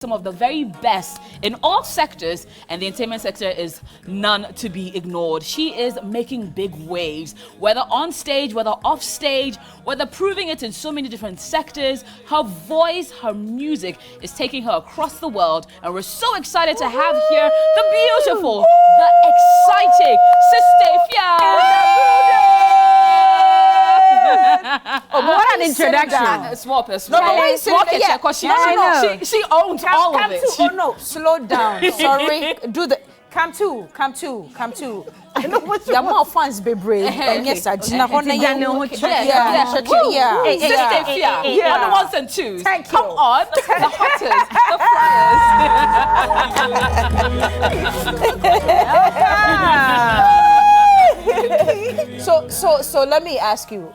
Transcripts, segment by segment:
some of the very best in all sectors, and the entertainment sector is none to be ignored. She is making big waves, whether on stage, whether off stage, whether proving it in so many different sectors. Her voice, her music is taking her across the world, and we're so excited to have here the beautiful, the exciting Sista Afia. Oh, but what an introduction! Small person. No, but why is it? Yeah, because she owns Come all of it. oh no, slow down. Sorry, do the come to. You're more fans, be brave. And yes, I just not want to Yeah. Sista Afia, on the ones and twos. Thank you. Come on, the hottest, the fryers. So let me ask you,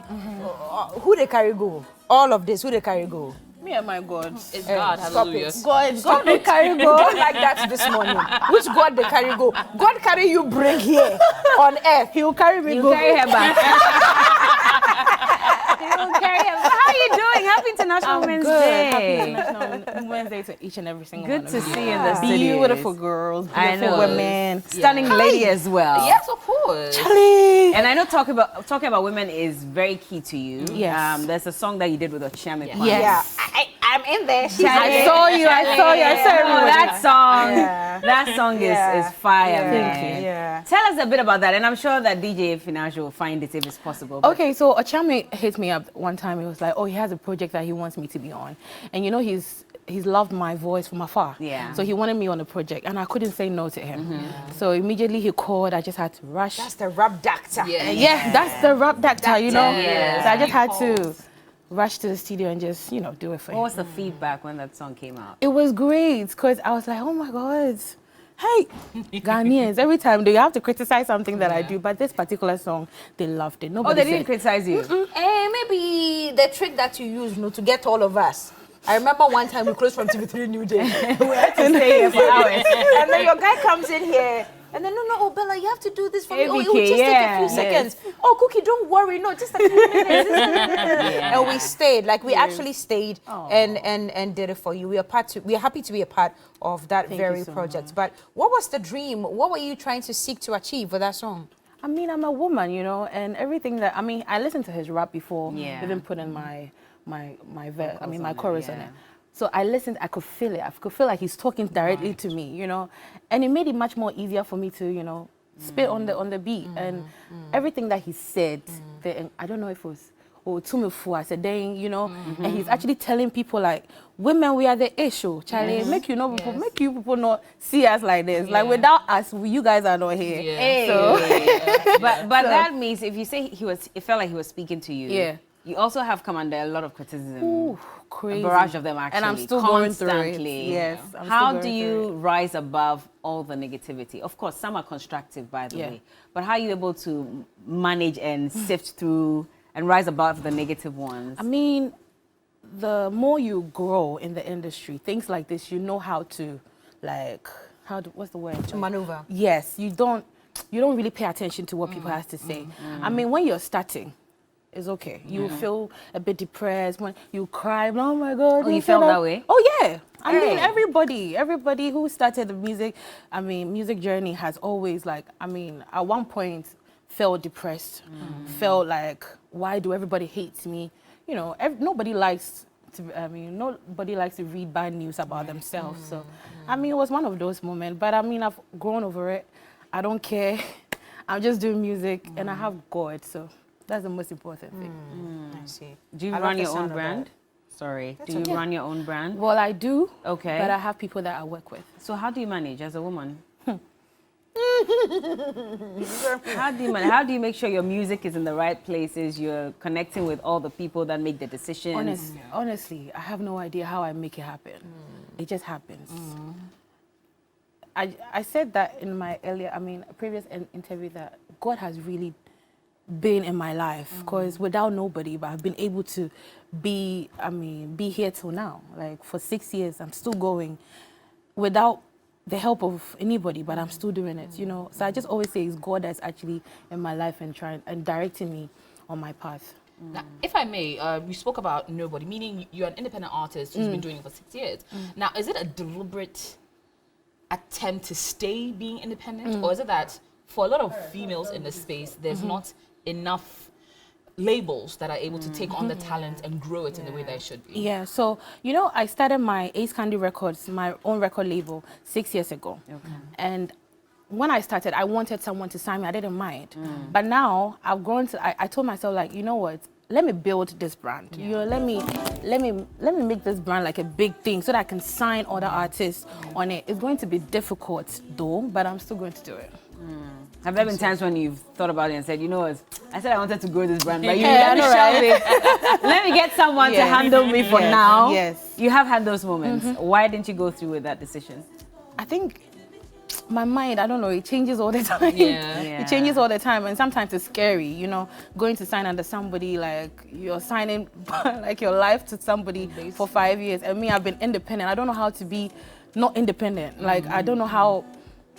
who they carry go? All of this, who they carry go? Me and my God. It's God, Stop hallelujah. it. God they carry go. Don't like that this morning. Which God they carry go? God carry you bring here on earth. He will carry me go. Carry her back. How are you doing? Happy International Women's Day. Happy International Women's Day to each and every single one Good of to you. see you in the studio. Beautiful girls, I beautiful know. women. Stunning lady as well. Yes, of course. And I know talking about women is very key to you. Yes. There's a song that you did with Ochiame. Yes. I'm in there. I saw you. That song. That song is fire, man. Thank you. Yeah. Tell us a bit about that, and I'm sure that DJ Financial will find it if it's possible. but- Okay, so Ochame hit me up one time. He was like, "Oh, he has a project that he wants me to be on," and you know he's loved my voice from afar. Yeah. So he wanted me on the project, and I couldn't say no to him. So immediately he called. I just had to rush. That's the rap doctor. Yeah, that's the rap doctor, you know. Yes. So I just had to rush to the studio and just do it for What him. was the feedback when that song came out? It was great because I was like, oh my God, hey, Ghanaians, every time they have to criticize something that I do, but this particular song, they loved it. Nobody Oh, they said, didn't criticize you? Maybe the trick that you use, to get all of us. I remember one time we closed from TV3Newday. We had to stay here for hours. And then your guy comes in here. And then, no, Bella, you have to do this for me. Oh, it will just take a few seconds. Oh, Cookie, don't worry. No, just a few minutes. And we stayed. Like, we actually stayed and did it for you. We are happy to be a part of that very project. But what was the dream? What were you trying to seek to achieve with that song? I mean, I'm a woman, and everything that, I listened to his rap before, even put in my chorus on it. So I listened, I could feel it. I could feel like he's talking directly to me, and it made it much more easier for me to, spit on the beat. And everything that he said, I don't know if it was Tumifu, I said, dang, and he's actually telling people like, women, we are the issue, Charlie. Make you people not see us like this. Like without us, you guys are not here. Hey. So, but that means if you say it felt like he was speaking to you. Yeah. You also have come under a lot of criticism. ooh, crazy. A barrage of them, actually. And I'm still going through it. constantly. Yes. I'm How still do going you through it. rise above all the negativity? Of course, some are constructive, by the way. But how are you able to manage and sift through and rise above the negative ones? I mean, the more you grow in the industry, things like this, you know how to, what's the word? To maneuver. Yes, you don't really pay attention to what people have to say. I mean, when you're starting, it's okay. You feel a bit depressed, when you cry, oh my God. Oh, you felt that way? Oh yeah. I mean, everybody who started the music journey has always at one point felt depressed, felt like, why do everybody hate me? Nobody likes to read bad news about themselves. So, it was one of those moments. But I've grown over it. I don't care. I'm just doing music, and I have God. So that's the most important thing. I see. Do you run your own brand? Sorry. Do you run your own brand? Well, I do. Okay. But I have people that I work with. So how do you manage as a woman? How do you manage? How do you make sure your music is in the right places? You're connecting with all the people that make the decisions. Honestly, I have no idea how I make it happen. It just happens. I said that in my previous interview that God has really been in my life because without nobody, but I've been able to be here till now. Like for 6 years, I'm still going without the help of anybody, but I'm still doing it, So I just always say it's God that's actually in my life and directing me on my path. Now, if I may, we spoke about nobody, meaning you're an independent artist who's been doing it for 6 years. Now, is it a deliberate attempt to stay being independent, or is it that for a lot of females in this space, there's not enough labels that are able to take on the talent and grow it in the way that it should be? Yeah, so, you know, I started my Ace Candy Records, my own record label, 6 years ago. And when I started, I wanted someone to sign me. I didn't mind. But now I've grown to, I told myself, like, you know what? Let me build this brand. You know, let me make this brand like a big thing so that I can sign other artists on it. It's going to be difficult though, but I'm still going to do it. Have there been times when you've thought about it and said, you know what, I said I wanted to grow this brand, but let me get someone to handle me for now. Yes. You have had those moments. Why didn't you go through with that decision? I think my mind, I don't know, it changes all the time. It changes all the time, and sometimes it's scary, you know, going to sign under somebody, like you're signing like your life to somebody for 5 years. And me, I've been independent. I don't know how to be not independent. Like, I don't know how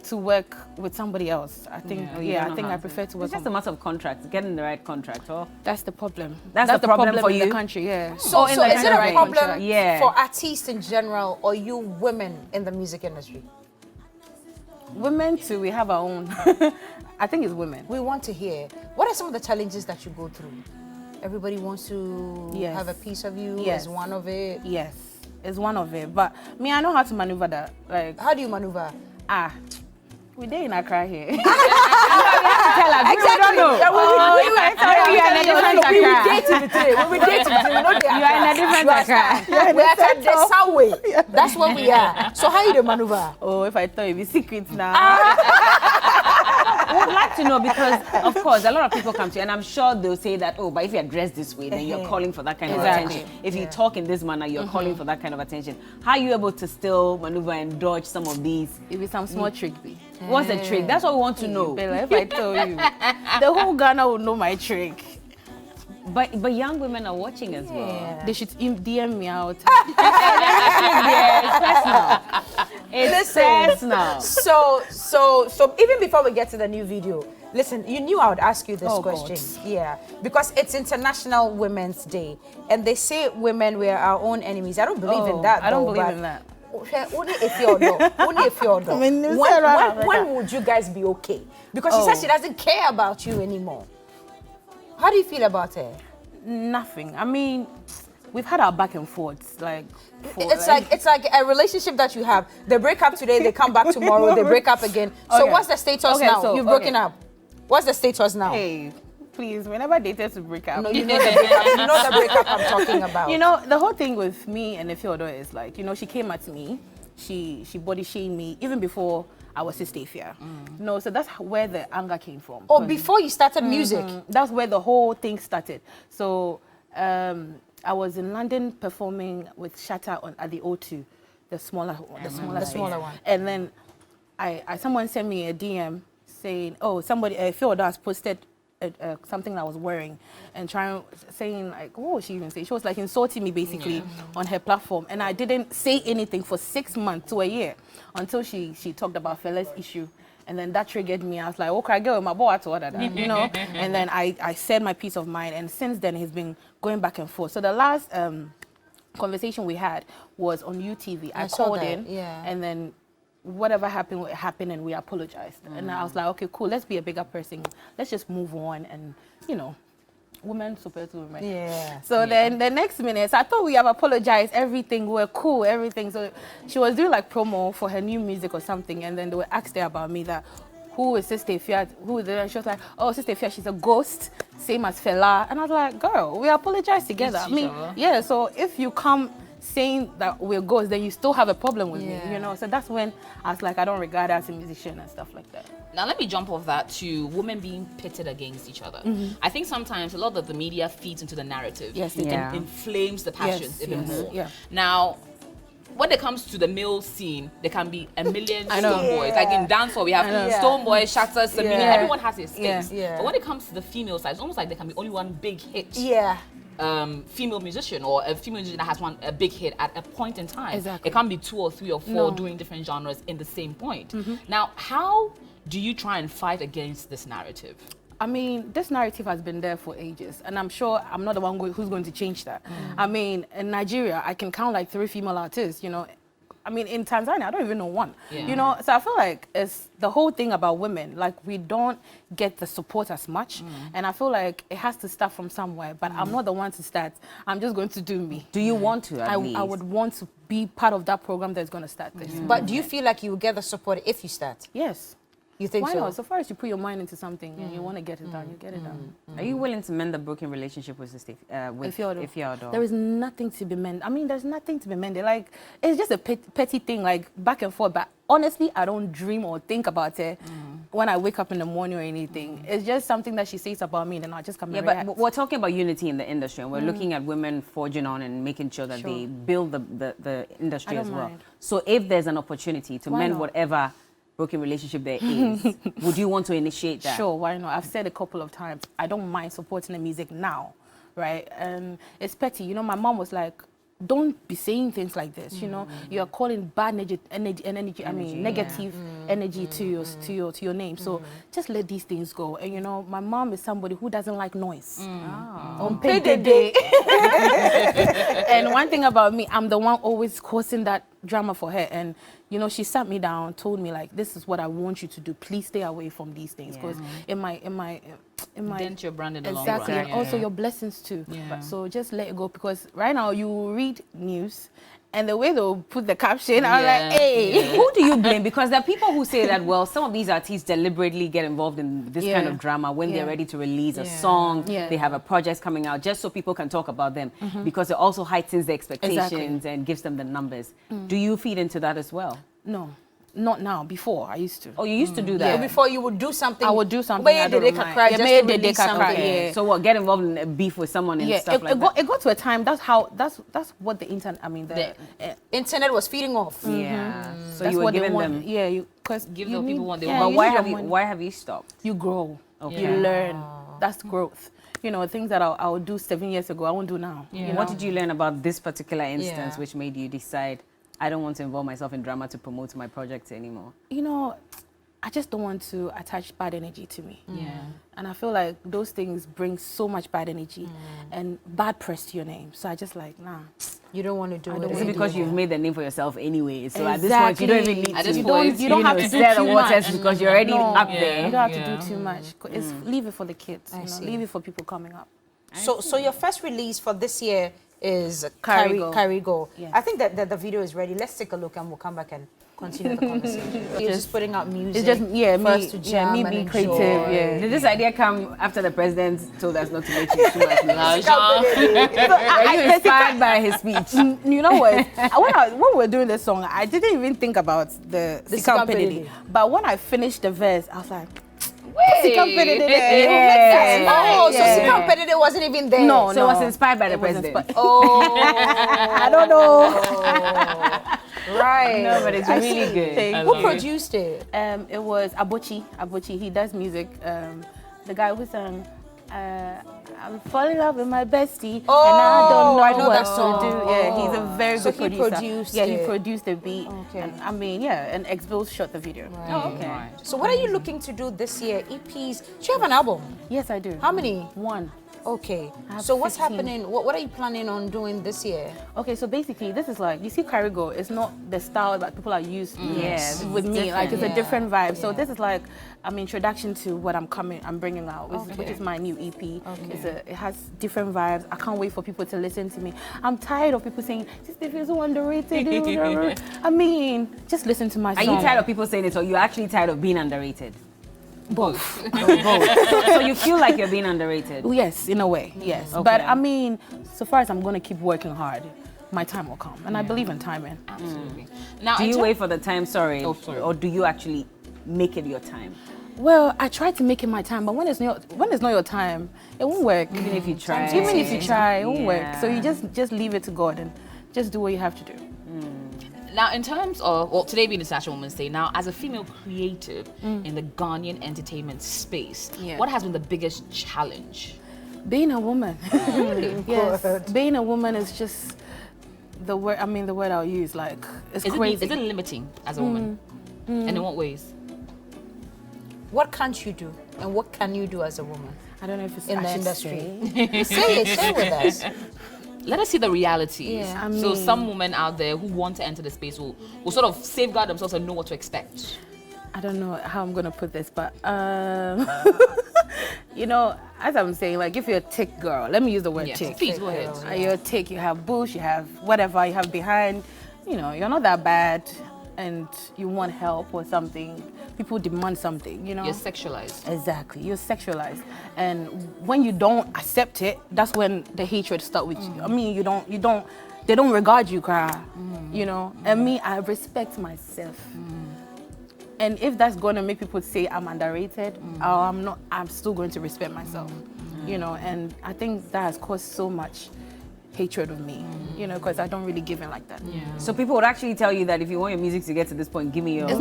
to work with somebody else. I think, I prefer to work. It's just a matter of contract, getting the right contract. Or that's the problem. That's the problem for in you? the country, So, is it a problem Yeah. for artists in general, or you women in the music industry? Women too, we have our own. I think it's women. We want to hear, what are some of the challenges that you go through? Everybody wants to have a piece of you. Is one of it? Yes, it's one of it. But me, I know how to maneuver that. Like, how do you maneuver? We day in Accra here. Tell us. Exactly. We don't know. We are in a different Accra. We date TV3. We date TV3. We know the Accra. You are in a different Accra. We are at the subway. That's what we are. So how you do maneuver? Oh, if I thought it'd be secret now. I would like to know, because of course a lot of people come to you and I'm sure they'll say that, oh, but if you're dressed this way, then you're calling for that kind of attention. If you talk in this manner, you're calling for that kind of attention. How are you able to still maneuver and dodge some of these? It be some small trick. What's the trick? That's what we want to know. Bella, if I tell you, the whole Ghana will know my trick. But young women are watching as well. They should DM me out. It's personal. So even before we get to the new video, listen, you knew I would ask you this question. God. Yeah, because it's International Women's Day, and they say women were our own enemies. I don't believe in that. I don't believe in that. Only if you're when would you guys be okay? Because she said she doesn't care about you anymore. How do you feel about it? Nothing. I mean, we've had our back and forths. Like, it's like a relationship that you have. They break up today, they come back tomorrow, they break up again. So what's the status now? So, You've broken up. What's the status now? Hey, please, we never dated to break up. No, you know the breakup. You know the breakup I'm talking about. You know, the whole thing with me and Efia is like, you know, she came at me. She body shamed me even before I was Sista Afia. No, so that's where the anger came from. Oh, before you started music? That's where the whole thing started. So I was in London performing with Shatta at the O2, the smaller one. And then someone sent me a DM saying, oh, somebody, Efia has posted something I was wearing and saying like, what was she even saying? She was like insulting me basically on her platform, and I didn't say anything for 6 months to a year until she talked about Fela's issue, and then that triggered me. I was like, okay, I go with my boy to order that, you know. And then I said my peace of mind, and since then he's been going back and forth. So the last conversation we had was on UTV. I called in, and then whatever happened, and we apologized. And I was like, okay, cool, let's be a bigger person. Let's just move on, and, you know, women support women. Yeah. So then the next minute, so I thought we have apologized, everything, we're cool, everything. So she was doing like promo for her new music or something, and then they were asked her about me that, who is Sista Afia? Who is it? And she was like, oh, Sista Afia, she's a ghost, same as Fela. And I was like, girl, we apologize together. I mean, yeah, so if you come saying that we're ghosts, then you still have a problem with me, you know. So that's when I was like, I don't regard her as a musician and stuff like that. Now let me jump off that to women being pitted against each other. I think sometimes a lot of the media feeds into the narrative. Yes, and inflames the passions even more. Now, when it comes to the male scene, there can be a million stone boys. Like in dancehall, we have stone boys, Shatta, Sabina. Everyone has his space. But when it comes to the female side, it's almost like there can be only one big hit. Female musician, or a female musician that has a big hit at a point in time. It can't be 2 or 3 or 4 doing different genres in the same point. Now, how do you try and fight against this narrative? I mean, this narrative has been there for ages, and I'm sure I'm not the one who's going to change that. I mean, in Nigeria, I can count like 3 female artists, you know. I mean, in Tanzania, I don't even know one, you know. So I feel like it's the whole thing about women, like we don't get the support as much. And I feel like it has to start from somewhere, but I'm not the one to start. I'm just going to do me. Do you want to, at least? I would want to be part of that program that's going to start this. But do you feel like you will get the support if you start? Yes. You think Why so? not? So far as you put your mind into something and you want to get it done, you get it done. Are you willing to mend the broken relationship with Efia? There is nothing to be mended. I mean, there's nothing to be mended. Like, it's just a petty thing, like back and forth. But honestly, I don't dream or think about it when I wake up in the morning or anything. It's just something that she says about me, and then I'll just come and react. But we're talking about unity in the industry, and we're looking at women forging on and making sure that they build the industry as well. Mind. So if there's an opportunity to mend not? whatever broken relationship there is, would you want to initiate that? Sure, why not? I've said a couple of times, I don't mind supporting the music now, right? And it's petty. You know, my mom was like, don't be saying things like this, you know. You are calling bad negative energy to your name. So just let these things go. And you know, my mom is somebody who doesn't like noise. On payday. And one thing about me, I'm the one always causing that drama for her. And you know, she sat me down, told me like, this is what I want you to do. Please stay away from these things, because in my dent your brand in the long exactly, run. and also your blessings too. So just let it go, because right now you read news, and the way they'll put the caption, I'm like, hey. Who do you blame? Because there are people who say that, well, some of these artists deliberately get involved in this kind of drama when they're ready to release a song, they have a project coming out, just so people can talk about them, because it also heightens the expectations and gives them the numbers. Do you feed into that as well? No. Not now. Before I used to. Oh, you used to do that. Yeah, before you would do something. I would do something. Where did they cry? Just to release something. Yeah. So what? Get involved in a beef with someone and stuff like that. It got to a time. That's what the internet. I mean, the internet was feeding off. Yeah. So that's you were what giving they want. them. Yeah, because Give the people what they But want. why have you stopped? You grow. Okay. You learn. That's growth. You know, things that I would do 7 years ago, I won't do now. Yeah. You know? What did you learn about this particular instance which made you decide, I don't want to involve myself in drama to promote my projects anymore? You know, I just don't want to attach bad energy to me. Yeah. And I feel like those things bring so much bad energy and bad press to your name. So I just like, nah. You don't want to do it. Is it because you've made the name for yourself anyway? So at this point, you don't even need At this to. point, you don't have to do stir the too waters much. because you're already up You there. don't have to do too much. Leave it for the kids. You know? see. Leave it for people coming up. So your first release for this year is Carigo. Carigo. Yes. I think that the video is ready. Let's take a look and we'll come back and continue the conversation. You're just putting out music. It's just first to jam me and being enjoy. creative. Yeah. Did this idea come after the president told us not to make it too much noise? I Were you inspired by his speech? You know what? When we were doing this song, I didn't even think about the Sika Pedidi. But when I finished the verse, I was like, Wait. Oh, so Yeah. Sika Pedidi wasn't even there. No, So it was inspired by the It was president. Oh, I don't know. right. No, but it's I really see. good. Who produced it? It was Abuchi. He does music. The guy who sang, I'm falling in love with my bestie, and I don't know I know what that song. to do. Yeah, he's a very So good he producer. produced he it. produced the beat. Okay. And, I mean, and X-Bills shot the video. Oh, okay. So what are you looking to do this year? EPs? Do you have an album? Yes, I do. How many? One. Okay. I have So what's 15. happening? What are you planning on doing this year? Okay, so basically, this is like, you see Carigo, it's not the style that people are used to Yes, with me. Like, it's a Yeah. different vibe. So this is like, introduction to what I'm bringing out, which is my new EP. It has different vibes. I can't wait for people to listen to me. I'm tired of people saying, Sista Afia is so underrated. I mean, just listen to my Are song. you tired of people saying it, or you're actually tired of being underrated? Both. So you feel like you're being underrated? Yes, in a way, yes. Okay. But I mean, so far as I'm going to keep working hard, my time will come. And I believe in timing. Absolutely. Now, Do you wait for the time, sorry, Oh, sorry. or do you actually make it your time? Well, I try to make it my time, but when it's not your time, it won't work. Even if you try. Even if you try, it won't work. Yeah. So you just leave it to God and just do what you have to do. Now, in terms of, well, today being International Women's Day, now, as a female creative in the Ghanaian entertainment space, Yeah. what has been the biggest challenge? Being a woman. Yes. Good. Being a woman is just the word. I mean, the word I'll use. Like, it's crazy. Is it limiting as a woman? And in what ways? What can't you do? And what can you do as a woman? I don't know if it's in the I should industry. say. Say it, share with us. Let us see the realities. Yeah. So some women out there who want to enter the space will sort of safeguard themselves and know what to expect. I don't know how I'm gonna put this, but you know, as I'm saying, like if you're a tick girl, let me use the word tick. Please go ahead. You're a tick, you have bush, you have whatever, you have behind, you know, you're not that bad and you want help or something. People demand something, you know. You're sexualized. Exactly, you're sexualized. And when you don't accept it, that's when the hatred starts with you. I mean, they don't regard you, you know. And me, I respect myself. And if that's going to make people say I'm underrated, or I'm still going to respect myself, you know. And I think that has caused so much hatred of me, you know, because I don't really give in like that. So people would actually tell you that if you want your music to get to this point, give me your... It's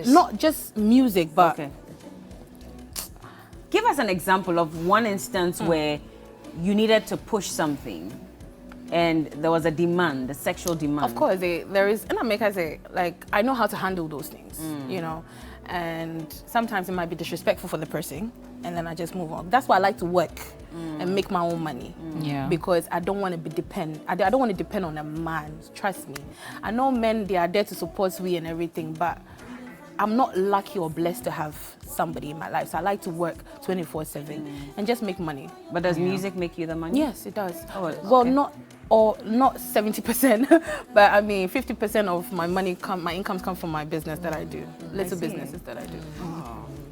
not just music, but... Okay. Give us an example of one instance where you needed to push something and there was a demand, a sexual demand. Of course, there is, and I make I say, like, I know how to handle those things, you know, and sometimes it might be disrespectful for the person, and then I just move on. That's why I like to work and make my own money, because I don't want to be I don't want to depend on a man. Trust me, I know men, they are there to support me and everything, but I'm not lucky or blessed to have somebody in my life, so I like to work 24/7 and just make money. But does music make you the money? Yes, it does. Oh, well, not 70%, but I mean 50% of my incomes come from my business that I do, little businesses that I do.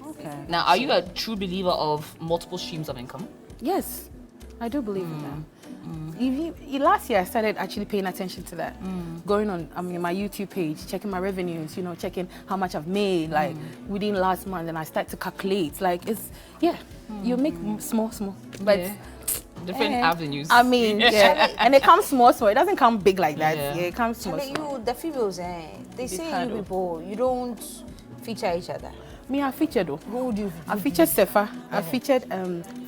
Okay. Now, are you a true believer of multiple streams of income? Yes, I do believe in them. Last year I started actually paying attention to that. Going on, my YouTube page, checking my revenues, you know, checking how much I've made, like within last month, and I start to calculate. Like you make small, but different avenues. I mean, and it comes small. It doesn't come big like that. Yeah. It comes small. You, the females, they say you people, you don't feature each other. Me, I featured though. Who would you? I featured Sefa. I featured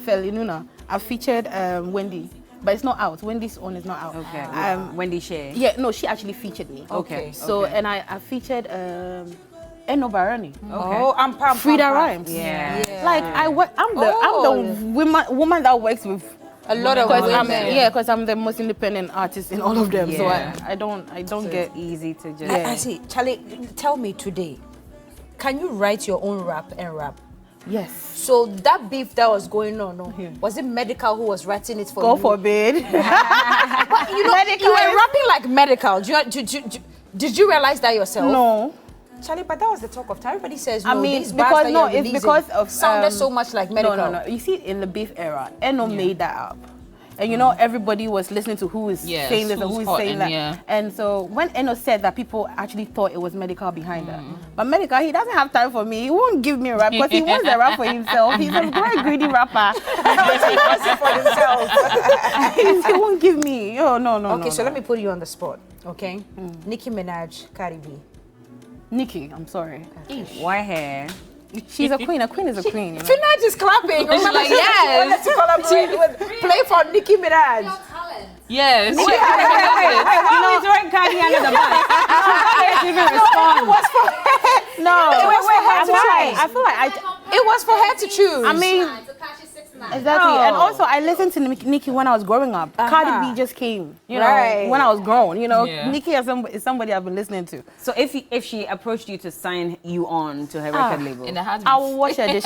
Felinuna. I featured Wendy. But it's not out. Wendy's own is not out. Okay. Wendy Shea. Yeah, no, she actually featured me. Okay. So, and I featured Eno Barani. Oh, I'm Frida Rhymes. Yeah. Like, I'm the woman that works with a lot of women. Because I'm the most independent artist in all of them. So I don't get easy to just... I see. Charlie, tell me today, can you write your own rap and rap? Yes. So that beef that was going on, was it Medical who was writing it for you? God forbid. But you know, you were rapping like Medical. Did you realize that yourself? No. Charlie, but that was the talk of time. Everybody says no. I mean, these bars that you're it's because of sounded so much like Medical. No. You see, in the beef era, Eno made that up. And you know, everybody was listening to who is saying this and who is saying that. And so when Eno said that, people actually thought it was Medical behind her. But Medical, he doesn't have time for me. He won't give me a rap because he wants the rap for himself. He's a very greedy rapper. He wants it for himself. He won't give me. Oh, no. Okay, so let me put you on the spot. Okay? Nicki Minaj, Cardi B. Nicki, I'm sorry. White hair. She's a queen. A queen is a queen. You know? Minaj is clapping. Remember, like, yes. Wanted to collaborate with play for Nicki Minaj. Yes. Wait, why is throwing Cardi under the bus? She can't even respond. It was for her. No. It was for her to choose. I feel like it was for her to choose. I mean, exactly. And also, I listened to Nicki when I was growing up. Cardi B just came, you know, when I was grown. You know, Nicki is somebody I've been listening to. So if she approached you to sign you on to her record label, in the I will wash her dishes.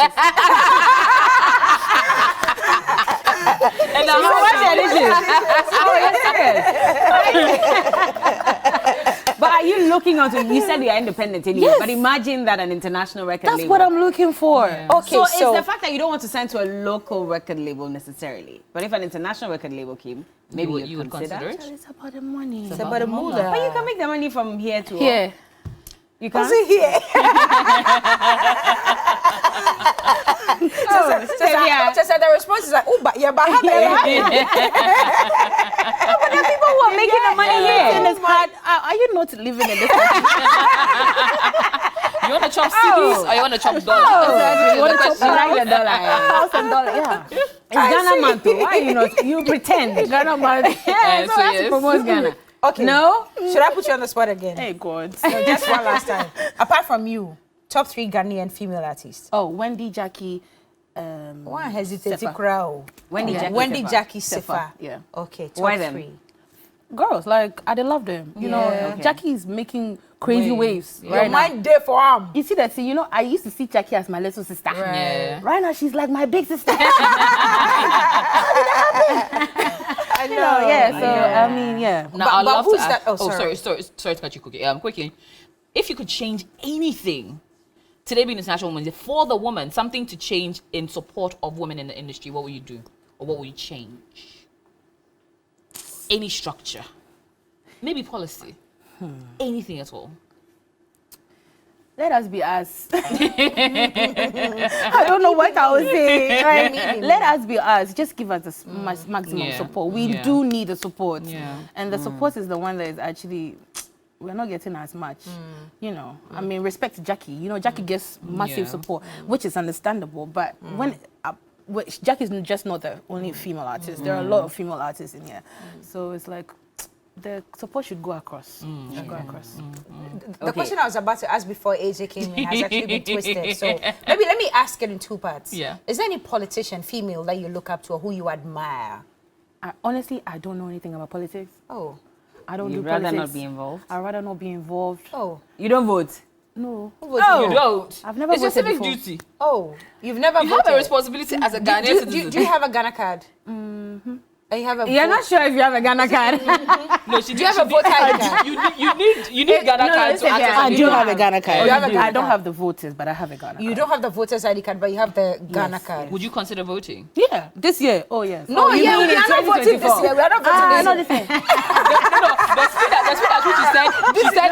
and I will wash her dishes. But are you looking onto? You said you are independent anyway. Yes. But imagine that an international record label. That's what I'm looking for. Yeah. Okay, so it's the fact that you don't want to sign to a local record label necessarily. But if an international record label came, maybe you would consider it. It's about the money. It's about the moolah. But you can make the money from here to Here. You can. Was it here? So the response is like, oh, but yeah, but But the people who are making the money here. It's hard. Are you not living in this country? You want to chop CDs or you want to chop dollars? You want to chop the dollar? $1,000, yeah. It's Ghana month. Why you not? You pretend. Ghana money. Yeah, so that's to promote Ghana. Okay. No? Should I put you on the spot again? Hey, God. No, just one last time. Apart from you, top 3 Ghanaian female artists. Oh, Wendy, Jackie, One hesitating crowd. Wendy Jackie Sefa. Yeah. Okay, top Why them? 3. Girls, like, I love them. You know, Jackie is making crazy waves Your right now. mind there for him. You see that? See, you know, I used to see Jackie as my little sister. Yeah. Right now, she's like my big sister. I know. Yeah. So I mean, yeah. Now, I'd love who's to that? ask, Oh, sorry to cut you, Cookie. Quickly, if you could change anything, today being International Women's Day, for the woman, something to change in support of women in the industry, what would you do? Or what would you change? Any structure. Maybe policy. Anything at all. Let us be us. I don't know what I was saying. Right? Let us be us. Just give us the maximum support. We do need the support. Yeah. And the support is the one that is actually, we're not getting as much. You know, I mean, respect to Jackie. You know, Jackie gets massive support, which is understandable. But when Jackie is just not the only female artist. There are a lot of female artists in here. So it's like, the support should go across. The question I was about to ask before AJ came in has actually been twisted. So maybe let me ask it in 2 parts. Yeah. Is there any politician, female, that you look up to or who you admire? Honestly, I don't know anything about politics. Oh. I don't do You'd politics. rather not be involved? I'd rather not be involved. Oh. You don't vote? No. Who voted? You don't. I've never It's your voted civic before. duty. Oh. You've never You voted? have a responsibility as a Ghanaian citizen. Do you have a Ghana card? And you have a You're not sure if you have a Ghana card. No, Do you have a voter ID card? You need Ghana card to access. I do have a Ghana card. Oh, you have a Ghana I don't card. have the voters, but I have a Ghana card. You don't have the voter's ID card, but you have the Ghana card. Would you consider voting? Yeah, this year. Oh, yes. No, you yeah, mean we in are not voting this 2024? year. We are not voting Not this this year. year. The speed at which she said,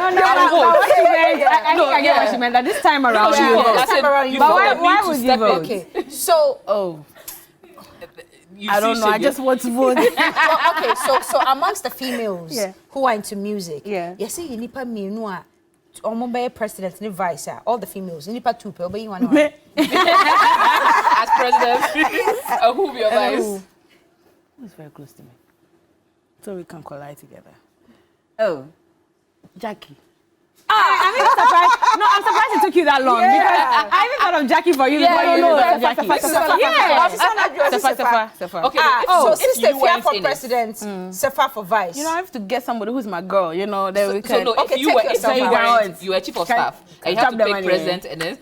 I will vote. What she meant, I think I get what she meant. That this time around, she you vote. vote. I said, Time around, you you vote. vote. I Why need to would you step in. vote? Okay, so You I don't see know. I Shege. just want to vote. okay, so amongst the females Yeah. who are into music, Yeah. you see, you need to be president, and vice, all the females, you need to two people, but you want as president. Who will be your vice? Who's very close to me? So we can collide together. Oh. Jackie. I'm even surprised. No, I'm surprised it took you that long because I even thought of Jackie for you before you no, thought of Sefa, Jackie. Sefa. Okay, so if Sista you Afia weren't for in it. president, Sefa for vice. You know, I have to get somebody who's my girl, you know, that we So can... no, Okay, if you take were yourself you out. weren't, you were chief of staff, and you have chop to the pick money, president, and then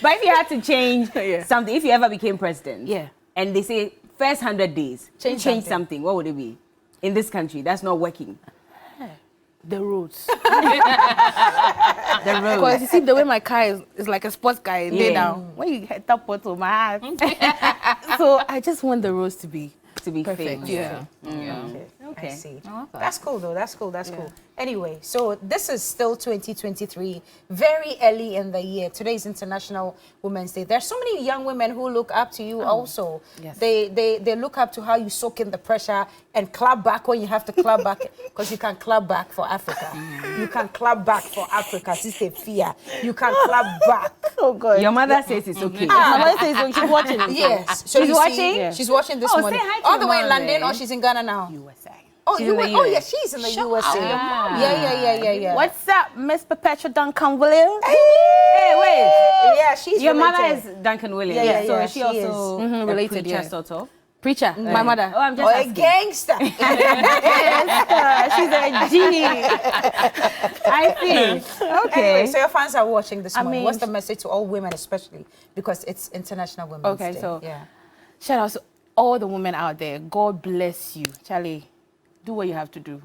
But if you had to change Yeah. something, if you ever became president, Yeah. and they say first 100 days, Change change something. something, what would it be? In this country, that's not working. The roads. The road. Because you see, the way my car is like a sports car, lay Yeah. down. When you hit that pot of my heart. So I just want the roads to be Perfect. perfect. Yeah. Okay. I see. I love that. That's cool though. That's cool. Anyway, so this is still 2023, very early in the year. Today is International Women's Day. There's so many young women who look up to you also. Yes. They look up to how you soak in the pressure and clap back when you have to clap back, because you can clap back for Africa. You can clap back for Africa, Sista Afia. You can clap back. Oh, God. Your mother says it's okay. My mother says when she's watching it. Yes. So She's you see, watching? Yeah. She's watching this Oh, morning. say hi to All your the way in mom London, then. or she's in Ghana now? USA. Oh, She's you in the were, oh US. yeah, she's in the USA. Ah. Yeah. What's up, Miss Perpetua Duncan Williams? Hey, wait. Yeah, she's Your related. mother is Duncan Williams. Yeah, so yeah, is she she also is. a Related, preacher, yeah. sort of? Preacher, my mother. Oh, I'm just Oh, a asking. gangster. She's a genie. I see. Okay. Anyway, so your fans are watching this I morning. mean, What's the message to all women, especially because it's International Women's Okay, Day? so- yeah. Shout out to all the women out there. God bless you. Charlie, do what you have to do.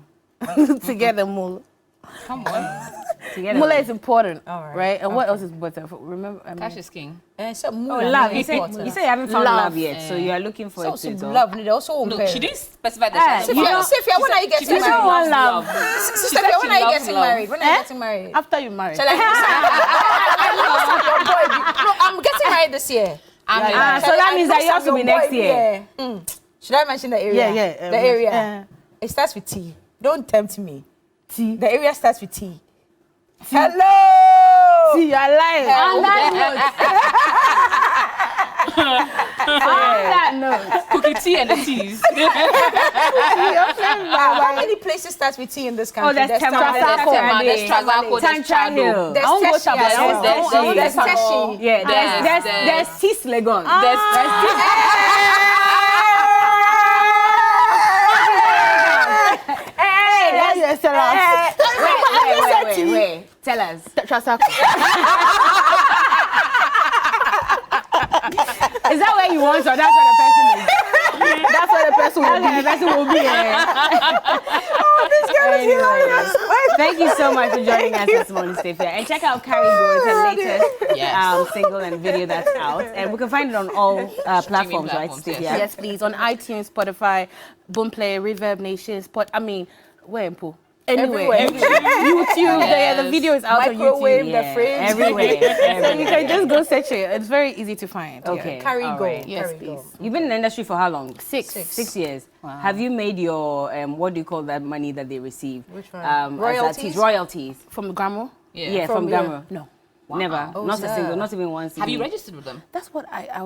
Together, Mula. come on, Together. Mula is important, All right. right? And what else is important? Remember, I mean, cash is king. And so Oh, Mula, love. very You say important. you haven't found Love. love yet, so you are looking for So it. some to love. They also No, won't she didn't specify Ah, that. you know- Sifia, when are you getting She married? doesn't want love. Sister, said when she are you loves getting love. married? When are you getting married? after you marry. Shall I No, I'm getting married this year. So Shall that I means know that yours will be some next boy year. there? Should I mention the area? Yeah. The area. Yeah. It starts with T. Don't tempt me. T. The area starts with T. Hello. See, you are lying. Hello. On that that note. Cookie tea and the teas. How many places start with T in this country? There's Tema, There's Trasako, there's Chado. There's Teshi. There's Teshi. Yeah, there's Tis Legon. Wait. Tell us. Is that where you want, or that's where the person is? That's where the person will be. Oh, this girl is hilarious. Thank you so much for joining us this morning, Efia. And check out Carrie Go, it's her latest single and video that's out. And we can find it on all platforms, right, Efia? Yes, please. On iTunes, Spotify, Boomplay, Reverb Nation, where in Pooh? Everywhere. YouTube, the video is out Microwave, on the fridge. Everywhere. So you can just go search it. It's very easy to find. Okay. Carry Go. Right. Yes, please. You've been in the industry for how long? 6 years. Wow. Have you made your, what do you call that money that they receive? Which one? Royalties? Royalties. From the Gramo? Yeah, from Gamma. No. Wow. Never. Not a single, not even one single. Have you registered with them? That's what I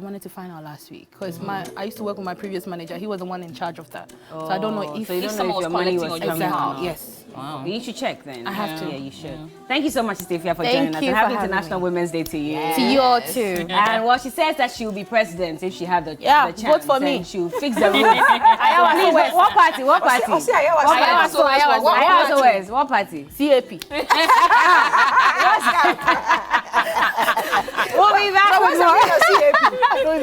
wanted to find out last week, because I used to work with my previous manager. He was the one in charge of that. So I don't know if, so you don't know if your money was coming out. Yes. Wow. You should check then. I have to. Yeah, you should. Thank you so much, Sista Afia, for joining us. And happy International Women's Day to you. To you all too. And well, she says that she will be president if she had the chance. Vote for me. She'll fix the rules. Please, what party? What party? What party? What party? CAP.